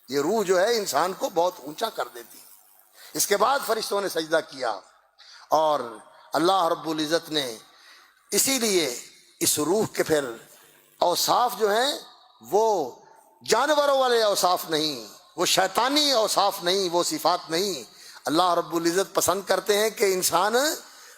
یہ روح جو ہے انسان کو بہت اونچا کر دیتی. اس کے بعد فرشتوں نے سجدہ کیا، اور اللہ رب العزت نے اسی لیے اس روح کے پھر اوصاف جو ہیں وہ جانوروں والے اوصاف نہیں، وہ شیطانی اوصاف نہیں، وہ صفات نہیں. اللہ رب العزت پسند کرتے ہیں کہ انسان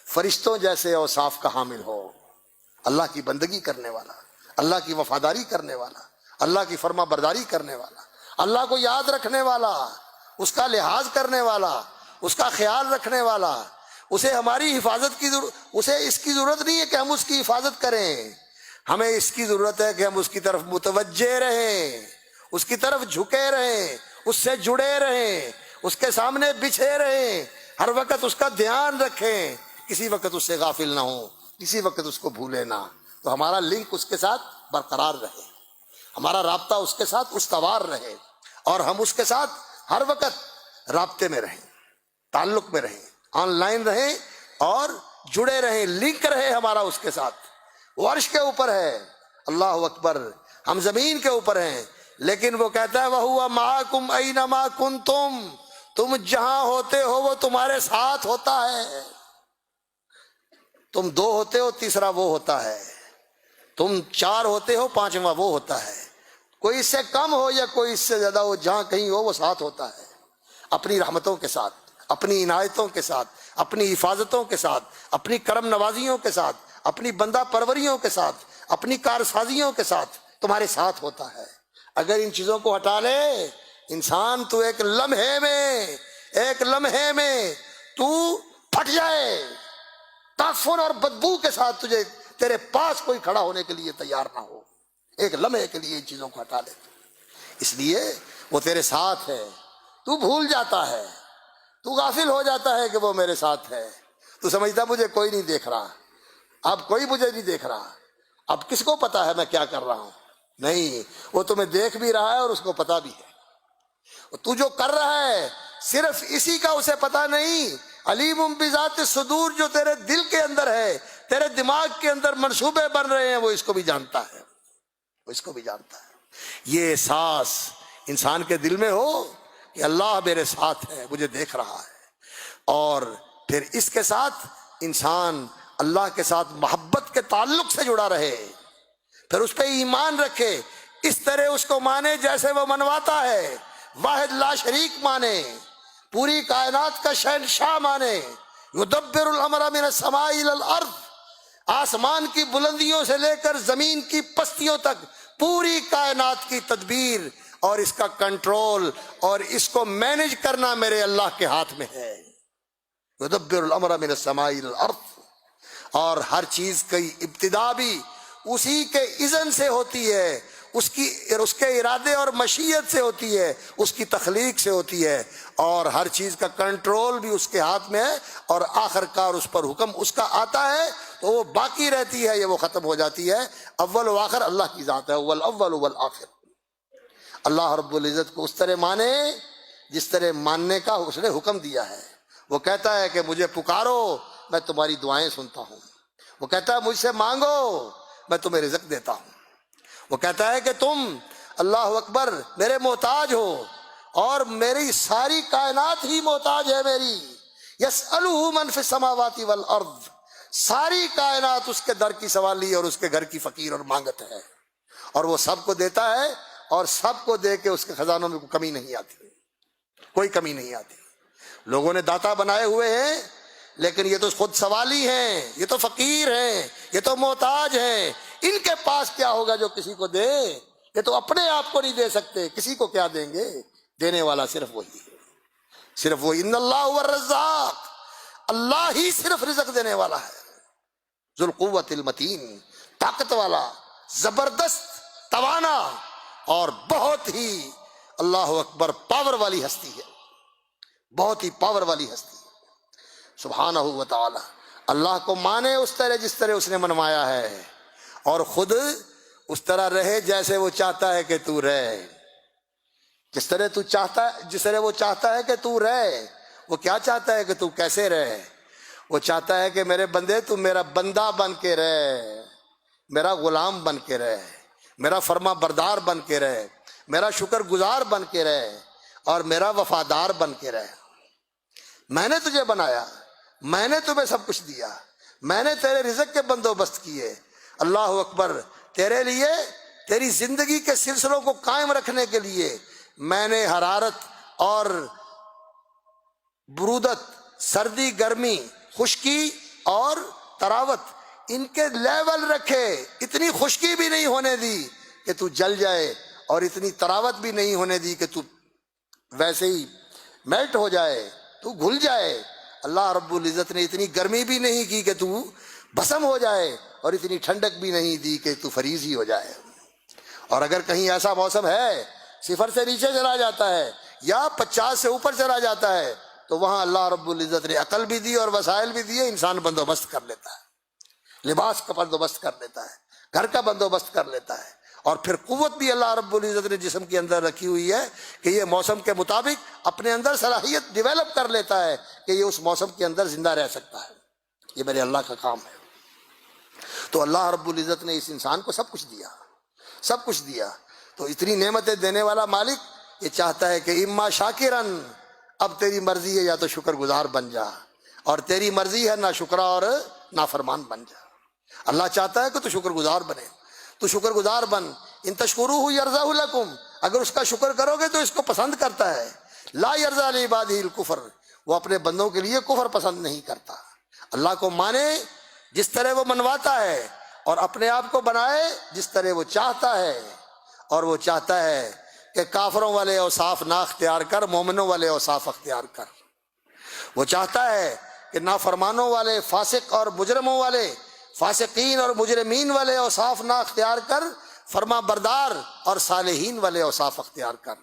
فرشتوں جیسے اوصاف کا حامل ہو، اللہ کی بندگی کرنے والا، اللہ کی وفاداری کرنے والا، اللہ کی فرما برداری کرنے والا، اللہ کو یاد رکھنے والا، اس کا لحاظ کرنے والا، اس کا خیال رکھنے والا. اسے ہماری حفاظت کی اسے اس کی ضرورت نہیں ہے کہ ہم اس کی حفاظت کریں، ہمیں اس کی ضرورت ہے کہ ہم اس کی طرف متوجہ رہیں، اس کی طرف جھکے رہیں، اس سے جڑے رہیں، اس کے سامنے بچھے رہیں، ہر وقت اس کا دھیان رکھیں، کسی وقت اس سے غافل نہ ہوں، کسی وقت اس کو بھولے نہ. تو ہمارا لنک اس کے ساتھ برقرار رہے، ہمارا رابطہ اس کے ساتھ استوار رہے، اور ہم اس کے ساتھ ہر وقت رابطے میں رہیں، تعلق میں رہیں، آن لائن رہیں اور جڑے رہیں، لنک رہے ہمارا اس کے ساتھ. وہ عرش کے اوپر ہے، اللہ اکبر، ہم زمین کے اوپر ہیں، لیکن وہ کہتا ہے وَهُوَ مَعَكُمْ أَيْنَمَا كُنْتُمْ، تم جہاں ہوتے ہو وہ تمہارے ساتھ ہوتا ہے. تم 2 ہوتے ہو، تیسرا وہ ہوتا ہے، تم 4 ہوتے ہو، 5واں وہ ہوتا ہے. کوئی اس سے کم ہو یا کوئی اس سے زیادہ ہو، جہاں کہیں ہو وہ ساتھ ہوتا ہے، اپنی رحمتوں کے ساتھ، اپنی عنایتوں کے ساتھ، اپنی حفاظتوں کے ساتھ، اپنی کرم نوازیوں کے ساتھ، اپنی بندہ پروریوں کے ساتھ، اپنی کارسازیوں کے ساتھ تمہارے ساتھ ہوتا ہے. اگر ان چیزوں کو ہٹا لے انسان، تو ایک لمحے میں تو پھٹ جائے، تعفن اور بدبو کے ساتھ تیرے پاس کوئی کھڑا ہونے کے لیے تیار نہ ہو. ایک لمحے کے لیے ان چیزوں کو ہٹا لے. اس لیے وہ تیرے ساتھ ہے، تو بھول جاتا ہے، تو غافل ہو جاتا ہے کہ وہ میرے ساتھ ہے. تو سمجھتا مجھے کوئی نہیں دیکھ رہا، اب کوئی مجھے نہیں دیکھ رہا، اب کس کو پتا ہے میں کیا کر رہا ہوں. نہیں، وہ تمہیں دیکھ بھی رہا ہے اور اس کو پتا بھی ہے. تو جو کر رہا ہے صرف اسی کا اسے پتا نہیں. علیم بذات الصدور، جو تیرے دل کے اندر ہے، تیرے دماغ کے اندر منصوبے بن رہے ہیں، وہ اس کو بھی جانتا ہے، وہ اس کو بھی جانتا ہے. یہ احساس انسان کے دل میں ہو کہ اللہ میرے ساتھ ہے، مجھے دیکھ رہا ہے، اور پھر اس کے ساتھ انسان اللہ کے ساتھ محبت کے تعلق سے جڑا رہے، پھر اس پہ ایمان رکھے، اس طرح اس کو مانے جیسے وہ منواتا ہے، واحد لا شریک مانے، پوری کائنات کا شہنشاہ مانے. یدبر الامر من السماء الى الارض، آسمان کی بلندیوں سے لے کر زمین کی پستیوں تک پوری کائنات کی تدبیر اور اس کا کنٹرول اور اس کو مینج کرنا میرے اللہ کے ہاتھ میں ہے. یدبر الامر من السماء الى الارض، اور ہر چیز کی ابتدا بھی اسی کے اذن سے ہوتی ہے، اس کے ارادے اور مشیت سے ہوتی ہے، اس کی تخلیق سے ہوتی ہے، اور ہر چیز کا کنٹرول بھی اس کے ہاتھ میں ہے، اور آخر کار اس پر حکم اس کا آتا ہے تو وہ باقی رہتی ہے یا وہ ختم ہو جاتی ہے. اول و آخر اللہ کی ذات ہے، اول والآخر. اللہ رب العزت کو اس طرح مانے جس طرح ماننے کا اس نے حکم دیا ہے. وہ کہتا ہے کہ مجھے پکارو میں تمہاری دعائیں سنتا ہوں. وہ کہتا ہے مجھ سے مانگو میں تمہیں رزق دیتا ہوں. وہ کہتا ہے کہ تم اللہ اکبر میرے محتاج ہو، اور میری ساری کائنات ہی محتاج ہے میری. یسألہ من فی السماوات والارض، ساری کائنات اس کے در کی سوالی اور اس کے گھر کی فقیر اور مانگت ہے، اور وہ سب کو دیتا ہے، اور سب کو دے کے اس کے خزانوں میں کوئی کمی نہیں آتی، کوئی کمی نہیں آتی. لوگوں نے داتا بنائے ہوئے ہیں، لیکن یہ تو خود سوالی ہیں، یہ تو فقیر ہیں، یہ تو محتاج ہیں. ان کے پاس کیا ہوگا جو کسی کو دے؟ یہ تو اپنے آپ کو نہیں دے سکتے، کسی کو کیا دیں گے؟ دینے والا صرف وہی ہے، صرف وہ. ان اللہ هو الرزاق، اللہ ہی صرف رزق دینے والا ہے. ذو القوت المتین، طاقت والا، زبردست، توانا، اور بہت ہی اللہ اکبر پاور والی ہستی ہے، بہت ہی پاور والی ہستی ہے سبحانہ و تعالی. اللہ کو مانے اس طرح جس طرح اس نے منوایا ہے، اور خود اس طرح رہے جیسے وہ چاہتا ہے کہ تو رہے. جس طرح وہ چاہتا ہے کہ تو رہے. وہ کیا چاہتا ہے کہ تو کیسے رہے؟ وہ چاہتا ہے کہ میرے بندے تو میرا بندہ بن کے رہے، میرا غلام بن کے رہے، میرا فرما بردار بن کے رہے، میرا شکر گزار بن کے رہے اور میرا وفادار بن کے رہے۔ میں نے تجھے بنایا، میں نے تمہیں سب کچھ دیا، میں نے تیرے رزق کے بندوبست کیے۔ اللہ اکبر، تیرے لیے تیری زندگی کے سلسلوں کو قائم رکھنے کے لیے میں نے حرارت اور برودت، سردی گرمی، خشکی اور تراوت، ان کے لیول رکھے۔ اتنی خشکی بھی نہیں ہونے دی کہ تو جل جائے اور اتنی تراوت بھی نہیں ہونے دی کہ تو ویسے ہی میلٹ ہو جائے، تو گھل جائے۔ اللہ رب العزت نے اتنی گرمی بھی نہیں کی کہ تو بھسم ہو جائے اور اتنی ٹھنڈک بھی نہیں دی کہ تو فریز ہی ہو جائے۔ اور اگر کہیں ایسا موسم ہے صفر سے نیچے چلا جاتا ہے یا 50 سے اوپر چلا جاتا ہے تو وہاں اللہ رب العزت نے عقل بھی دی اور وسائل بھی دیے، انسان بندوبست کر لیتا ہے، لباس کا بندوبست کر لیتا ہے، گھر کا بندوبست کر لیتا ہے، اور پھر قوت بھی اللہ رب العزت نے جسم کے اندر رکھی ہوئی ہے کہ یہ موسم کے مطابق اپنے اندر صلاحیت ڈیولپ کر لیتا ہے کہ یہ اس موسم کے اندر زندہ رہ سکتا ہے۔ یہ میرے اللہ کا کام ہے۔ تو اللہ رب العزت نے اس انسان کو سب کچھ دیا، سب کچھ دیا۔ تو اتنی نعمتیں دینے والا مالک یہ چاہتا ہے کہ اما شاکرن، اب تیری مرضی ہے یا تو شکر گزار بن جا، اور تیری مرضی ہے نہ شکرا اور نافرمان بن جا۔ اللہ چاہتا ہے کہ تو شکر گزار بنے، تو شکر گزار بن۔ ان تشکروہ یرضہ لکم، اگر اس کا شکر کرو گے تو اس کو پسند کرتا ہے۔ لا یرضى لعبادہ الکفر، وہ اپنے بندوں کے لیے کفر پسند نہیں کرتا۔ اللہ کو مانے جس طرح وہ منواتا ہے، اور اپنے آپ کو بنائے جس طرح وہ چاہتا ہے، اور وہ چاہتا ہے کہ کافروں والے اوصاف نہ اختیار کر، مومنوں والے اوصاف اختیار کر۔ وہ چاہتا ہے کہ نافرمانوں والے، فاسق اور مجرموں والے، فاسقین اور مجرمین والے اوصاف نہ اختیار کر، فرما بردار اور صالحین والے اوصاف اختیار کر۔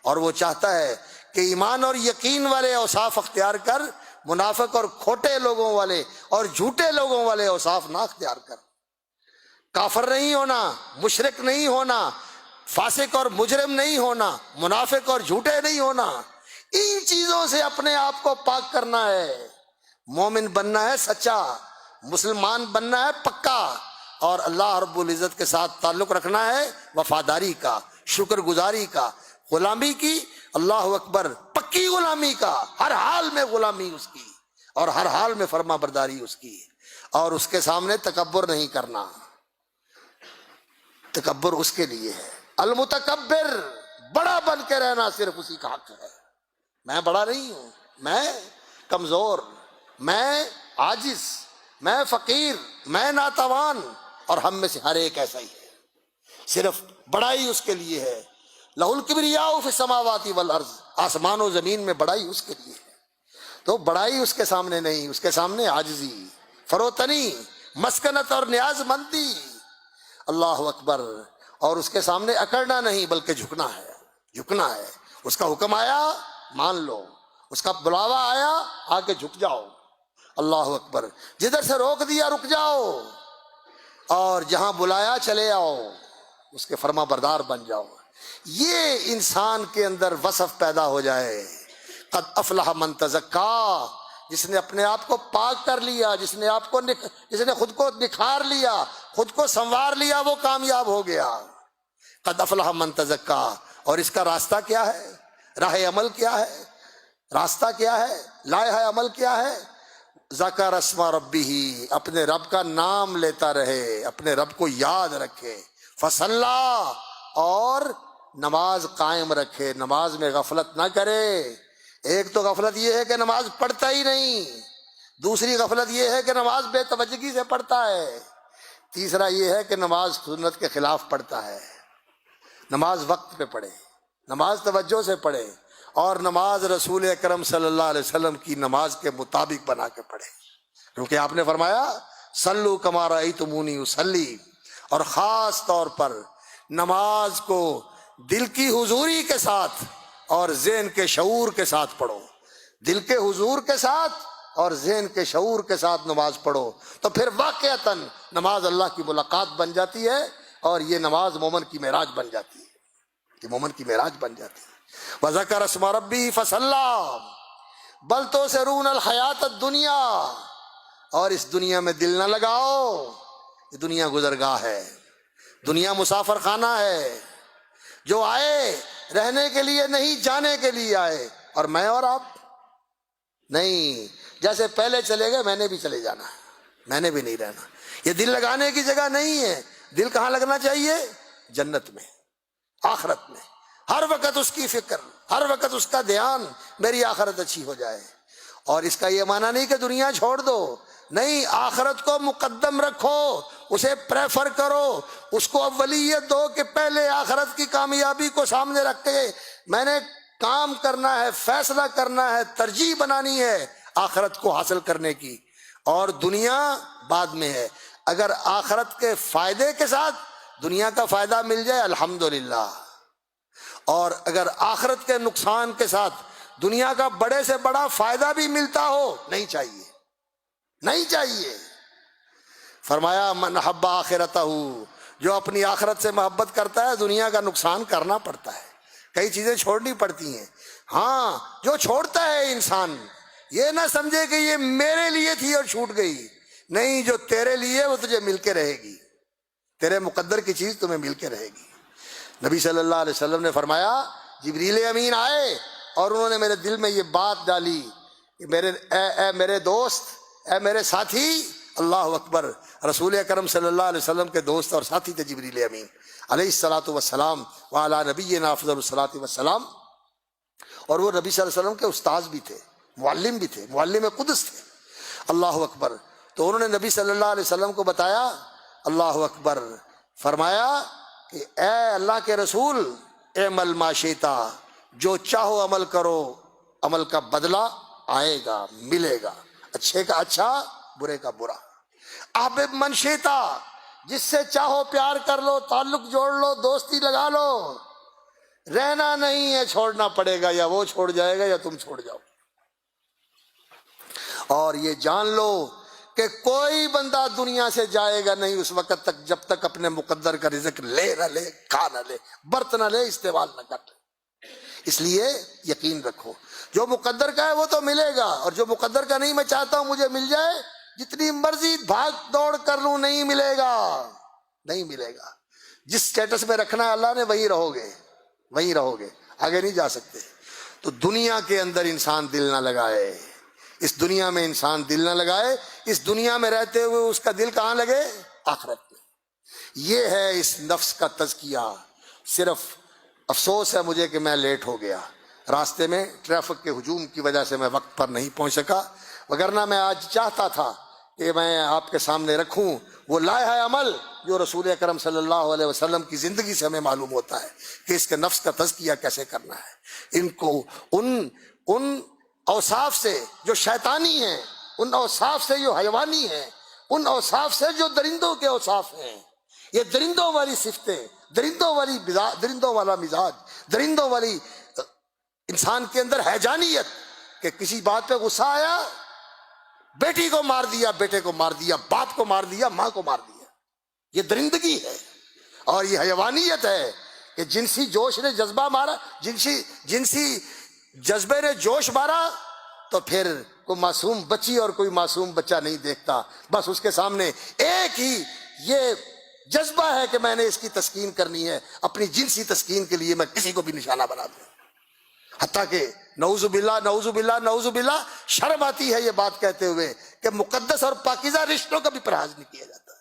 اور وہ چاہتا ہے کہ ایمان اور یقین والے اوصاف اختیار کر، منافق اور کھوٹے لوگوں والے اور جھوٹے لوگوں والے اوصاف نہ اختیار کر۔ کافر نہیں ہونا، مشرک نہیں ہونا، فاسق اور مجرم نہیں ہونا، منافق اور جھوٹے نہیں ہونا، ان چیزوں سے اپنے آپ کو پاک کرنا ہے۔ مومن بننا ہے سچا، مسلمان بننا ہے پکا، اور اللہ رب العزت کے ساتھ تعلق رکھنا ہے وفاداری کا، شکر گزاری کا، غلامی کی، اللہ اکبر، پکی غلامی کا، ہر حال میں غلامی اس کی، اور ہر حال میں فرما برداری اس کی، اور اس کے سامنے تکبر نہیں کرنا۔ تکبر اس کے لیے ہے۔ المتکبر، بڑا بن کے رہنا صرف اسی کا حق ہے۔ میں بڑا نہیں ہوں، میں کمزور، میں عاجز، میں فقیر، میں ناتوان، اور ہم میں سے ہر ایک ایسا ہی ہے۔ صرف بڑائی اس کے لیے ہے۔ لہ الکبریاء فی السماوات والارض، آسمان و زمین میں بڑائی اس کے لیے ہے۔ تو بڑائی اس کے سامنے نہیں، اس کے سامنے عاجزی، فروتنی، مسکنت اور نیاز مندی، اللہ اکبر، اور اس کے سامنے اکڑنا نہیں بلکہ جھکنا ہے، جھکنا ہے۔ اس کا حکم آیا مان لو، اس کا بلاوا آیا آ کے جھک جاؤ، اللہ اکبر۔ جدھر سے روک دیا رک جاؤ، اور جہاں بلایا چلے آؤ، اس کے فرما بردار بن جاؤ۔ یہ انسان کے اندر وصف پیدا ہو جائے، قد افلح من تزکا، جس نے اپنے آپ کو پاک کر لیا، جس نے خود کو نکھار لیا، خود کو سنوار لیا، وہ کامیاب ہو گیا۔ قد افلح من تزکا، اور اس کا راستہ کیا ہے، راہ عمل کیا ہے، راستہ کیا ہے، لائحہ عمل کیا ہے؟ ذکر اسم ربہ، اپنے رب کا نام لیتا رہے، اپنے رب کو یاد رکھے، فصلی، اور نماز قائم رکھے، نماز میں غفلت نہ کرے۔ ایک تو غفلت یہ ہے کہ نماز پڑھتا ہی نہیں، دوسری غفلت یہ ہے کہ نماز بے توجہی سے پڑھتا ہے، تیسرا یہ ہے کہ نماز سنت کے خلاف پڑھتا ہے۔ نماز وقت پہ پڑھے، نماز توجہ سے پڑھے، اور نماز رسول اکرم صلی اللہ علیہ وسلم کی نماز کے مطابق بنا کے پڑھے، کیونکہ آپ نے فرمایا صلو کما رأیتمونی اصلی، اور خاص طور پر نماز کو دل کی حضوری کے ساتھ اور ذہن کے شعور کے ساتھ پڑھو۔ دل کے حضور کے ساتھ اور ذہن کے شعور کے ساتھ نماز پڑھو، تو پھر واقعتاً نماز اللہ کی ملاقات بن جاتی ہے، اور یہ نماز مومن کی معراج بن جاتی ہے، یہ مومن کی معراج بن جاتی ہے۔ وَذَكَرَ اسْمَ رَبِّهِ فَصَلَّى بَلْ تُؤْثِرُونَ الْحَيَاةَ الدُّنْيَا، اور اس دنیا میں دل نہ لگاؤ، یہ دنیا گزرگاہ ہے، دنیا مسافر خانہ ہے، جو آئے رہنے کے لیے نہیں جانے کے لیے آئے، اور میں اور آپ نہیں، جیسے پہلے چلے گئے میں نے بھی چلے جانا ہے، میں نے بھی نہیں رہنا۔ یہ دل لگانے کی جگہ نہیں ہے، دل کہاں لگنا چاہیے؟ جنت میں، آخرت میں، ہر وقت اس کی فکر، ہر وقت اس کا دھیان میری آخرت اچھی ہو جائے۔ اور اس کا یہ معنی نہیں کہ دنیا چھوڑ دو، نہیں، آخرت کو مقدم رکھو، اسے پریفر کرو، اس کو اولیت دو کہ پہلے آخرت کی کامیابی کو سامنے رکھ کے میں نے کام کرنا ہے، فیصلہ کرنا ہے، ترجیح بنانی ہے آخرت کو حاصل کرنے کی، اور دنیا بعد میں ہے۔ اگر آخرت کے فائدے کے ساتھ دنیا کا فائدہ مل جائے الحمدللہ، اور اگر آخرت کے نقصان کے ساتھ دنیا کا بڑے سے بڑا فائدہ بھی ملتا ہو، نہیں چاہیے، نہیں چاہیے۔ فرمایا من حب آخرتہ، جو اپنی آخرت سے محبت کرتا ہے دنیا کا نقصان کرنا پڑتا ہے، کئی چیزیں چھوڑنی پڑتی ہیں۔ ہاں، جو چھوڑتا ہے انسان یہ نہ سمجھے کہ یہ میرے لیے تھی اور چھوٹ گئی، نہیں، جو تیرے لیے وہ تجھے مل کے رہے گی، تیرے مقدر کی چیز تمہیں مل کے رہے گی۔ نبی صلی اللہ علیہ وسلم نے فرمایا جبریل امین آئے اور انہوں نے میرے دل میں یہ بات ڈالی کہ اے میرے دوست، اے میرے ساتھی، اللہ اکبر، رسول اکرم صلی اللہ علیہ وسلم کے دوست اور ساتھی تھے جبریل امین علیہ الصلاۃ والسلام وعلی نبینا افضل الصلاۃ والسلام، اور وہ نبی صلی اللہ علیہ وسلم کے استاذ بھی تھے، معلم بھی تھے، معلم قدس تھے، اللہ اکبر۔ تو انہوں نے نبی صلی اللہ علیہ وسلم کو بتایا، اللہ اکبر، فرمایا کہ اے اللہ کے رسول، اعمل ما شئتا، جو چاہو عمل کرو، عمل کا بدلہ آئے گا، ملے گا، اچھے کا اچھا، برے کا برا۔ احبب من شئتا، جس سے چاہو پیار کر لو، تعلق جوڑ لو، دوستی لگا لو، رہنا نہیں ہے، چھوڑنا پڑے گا، یا وہ چھوڑ جائے گا یا تم چھوڑ جاؤ۔ اور یہ جان لو کہ کوئی بندہ دنیا سے جائے گا نہیں اس وقت تک جب تک اپنے مقدر کا رزق لے نہ لے، کھا نہ لے، برت نہ لے، استعمال نہ کر لے۔ اس لیے یقین رکھو جو مقدر کا ہے وہ تو ملے گا، اور جو مقدر کا نہیں، میں چاہتا ہوں مجھے مل جائے، جتنی مرضی بھاگ دوڑ کر لوں، نہیں ملے گا، نہیں ملے گا۔ جس سٹیٹس میں رکھنا ہے اللہ نے وہیں رہو گے، وہیں رہو گے، آگے نہیں جا سکتے۔ تو دنیا کے اندر انسان دل نہ لگائے، اس دنیا میں انسان دل نہ لگائے، اس دنیا میں رہتے ہوئے اس کا دل کہاں لگے؟ آخرت میں۔ یہ ہے اس نفس کا تزکیہ۔ صرف افسوس ہے مجھے کہ میں لیٹ ہو گیا، راستے میں ٹریفک کے ہجوم کی وجہ سے میں وقت پر نہیں پہنچ سکا، وگرنہ میں آج چاہتا تھا کہ میں آپ کے سامنے رکھوں وہ لائحہ عمل جو رسول اکرم صلی اللہ علیہ وسلم کی زندگی سے ہمیں معلوم ہوتا ہے کہ اس کے نفس کا تزکیہ کیسے کرنا ہے، ان کو ان اوصاف سے جو شیطانی ہیں، ان اوصاف سے جو حیوانی ہیں، ان اوصاف سے جو درندوں کے اوصاف ہیں، یہ درندوں والی صفتیں، درندوں والا مزاج، درندوں والی انسان کے اندر ہیجانیت، کہ کسی بات پہ غصہ آیا، بیٹی کو مار دیا، بیٹے کو مار دیا، باپ کو مار دیا، ماں کو مار دیا، یہ درندگی ہے، اور یہ حیوانیت ہے کہ جنسی جوش نے جذبہ مارا، جنسی جذبے نے جوش مارا، تو پھر کوئی معصوم بچی اور کوئی معصوم بچہ نہیں دیکھتا، بس اس کے سامنے ایک ہی یہ جذبہ ہے کہ میں نے اس کی تسکین کرنی ہے، اپنی جنسی تسکین کے لیے میں کسی کو بھی نشانہ بنا دوں، حتیٰ کہ نعوذ باللہ نعوذ باللہ نعوذ باللہ شرم آتی ہے یہ بات کہتے ہوئے کہ مقدس اور پاکیزہ رشتوں کا بھی پرہیز نہیں کیا جاتا،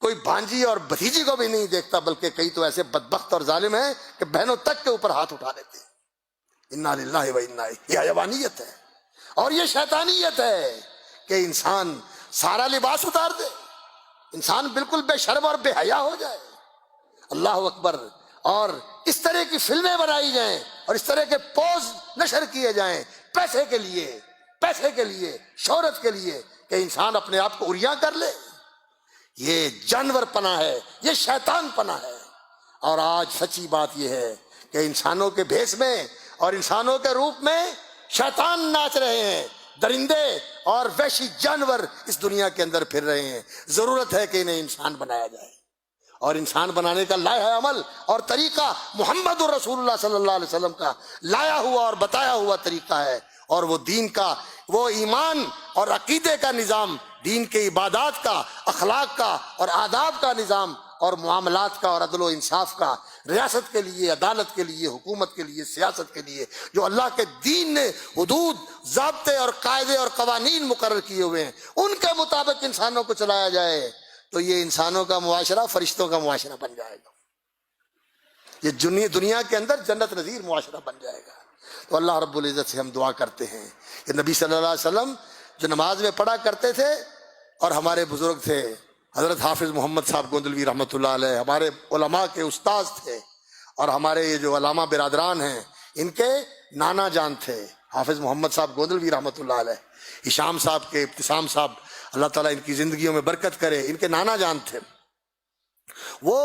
کوئی بھانجی اور بھتیجی کو بھی نہیں دیکھتا، بلکہ کئی تو ایسے بدبخت اور ظالم ہیں کہ بہنوں تک کے اوپر ہاتھ اٹھا لیتے ہیں۔ انا للہ و انا الیہ، یہ حیوانیت ہے، اور یہ شیطانیت ہے کہ انسان سارا لباس اتار دے، انسان بالکل بے شرم اور بے حیا ہو جائے، اللہ اکبر، اور اس طرح کی فلمیں بنائی جائیں اور اس طرح کے پوز نشر کیے جائیں پیسے کے لیے، شہرت کے لیے، کہ انسان اپنے آپ کو عریاں کر لے۔ یہ جانور پنا ہے، یہ شیطان پنا ہے، اور آج سچی بات یہ ہے کہ انسانوں کے بھیس میں اور انسانوں کے روپ میں شیطان ناچ رہے ہیں، درندے اور وحشی جانور اس دنیا کے اندر پھر رہے ہیں۔ ضرورت ہے کہ انہیں انسان بنایا جائے، اور انسان بنانے کا لائحہ عمل اور طریقہ محمد رسول اللہ صلی اللہ علیہ وسلم کا لایا ہوا اور بتایا ہوا طریقہ ہے، اور وہ دین کا، وہ ایمان اور عقیدے کا نظام، دین کے عبادات کا، اخلاق کا اور آداب کا نظام اور معاملات کا اور عدل و انصاف کا، ریاست کے لیے، عدالت کے لیے، حکومت کے لیے، سیاست کے لیے جو اللہ کے دین نے حدود، ضابطے اور قاعدے اور قوانین مقرر کیے ہوئے ہیں، ان کے مطابق انسانوں کو چلایا جائے تو یہ انسانوں کا معاشرہ فرشتوں کا معاشرہ بن جائے گا، یہ دنیا کے اندر جنت نظیر معاشرہ بن جائے گا۔ تو اللہ رب العزت سے ہم دعا کرتے ہیں کہ نبی صلی اللہ علیہ وسلم جو نماز میں پڑھا کرتے تھے، اور ہمارے بزرگ تھے حضرت حافظ محمد صاحب گوندلوی رحمۃ اللہ علیہ، ہمارے علماء کے استاذ تھے، اور ہمارے یہ جو علامہ برادران ہیں ان کے نانا جان تھے حافظ محمد صاحب گوندلوی رحمۃ اللہ علیہ، ہشام صاحب کے، ابتسام صاحب، اللہ تعالیٰ ان کی زندگیوں میں برکت کرے، ان کے نانا جان تھے۔ وہ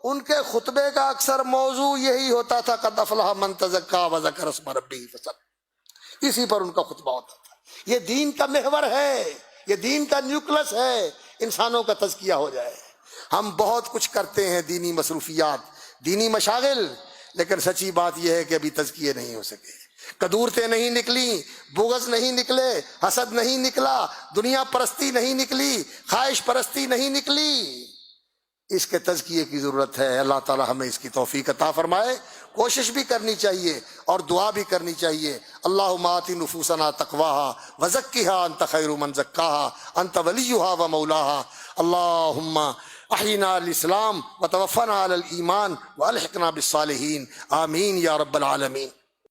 ان کے خطبے کا اکثر موضوع یہی ہوتا تھا، قد افلح من تزکا وذکر اسم ربہ فصلی، اسی پر ان کا خطبہ ہوتا تھا۔ یہ دین کا محور ہے، یہ دین کا نیوکلس ہے، انسانوں کا تزکیہ ہو جائے۔ ہم بہت کچھ کرتے ہیں، دینی مصروفیات، دینی مشاغل، لیکن سچی بات یہ ہے کہ ابھی تزکیے نہیں ہو سکے، قدورتیں نہیں نکلی، بغض نہیں نکلے، حسد نہیں نکلا، دنیا پرستی نہیں نکلی، خواہش پرستی نہیں نکلی۔ اس کے تزکیے کی ضرورت ہے۔ اللہ تعالی ہمیں اس کی توفیق عطا فرمائے۔ کوشش بھی کرنی چاہیے اور دعا بھی کرنی چاہیے۔ اللہم آت نفوسنا تقواها وزکھا انت خیر من زکاها انت ولیها ومولاها۔ اللہم احینا الاسلام وتوفنا علی الایمان والحقنا بالصالحین، آمین یا رب العالمین۔